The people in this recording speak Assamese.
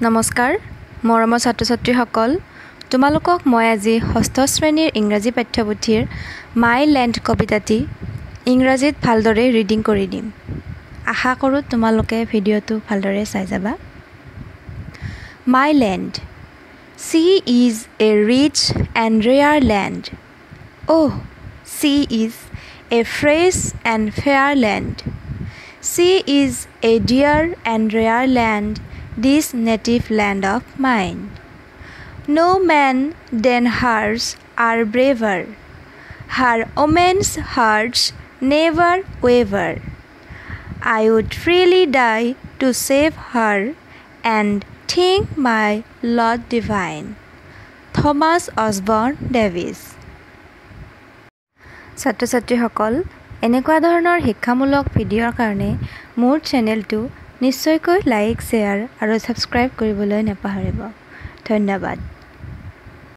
নমস্কাৰ মৰমৰ ছাত্ৰ-ছাত্ৰীসকল তোমালোকক মই আজি ষষ্ঠ শ্ৰেণীৰ ইংৰাজী পাঠ্যপুথিৰ মাই লেণ্ড কবিতাটি ইংৰাজীত ভালদৰে ৰিডিং কৰি দিম আশা কৰোঁ তোমালোকে ভিডিঅ'টো ভালদৰে চাই যাবা মাই land Sea is a rich and rare land Oh sea is a fresh and fair land Sea is a dear and rare land This native land of mine. No man than hers are braver. Her women's hearts never waver. I would freely die to save her and thank my Lord divine. Thomas Osborne Davies. ছাত্ৰ-ছাত্ৰীসকল এনেকুৱা ধৰণৰ শিক্ষামূলক ভিডিঅ'ৰ কাৰণে মোৰ চেনেলটো নিশ্চয়কৈ লাইক, শ্বেয়াৰ আৰু সাবস্ক্ৰাইব কৰিবলৈ নাপাহৰিব। ধন্যবাদ।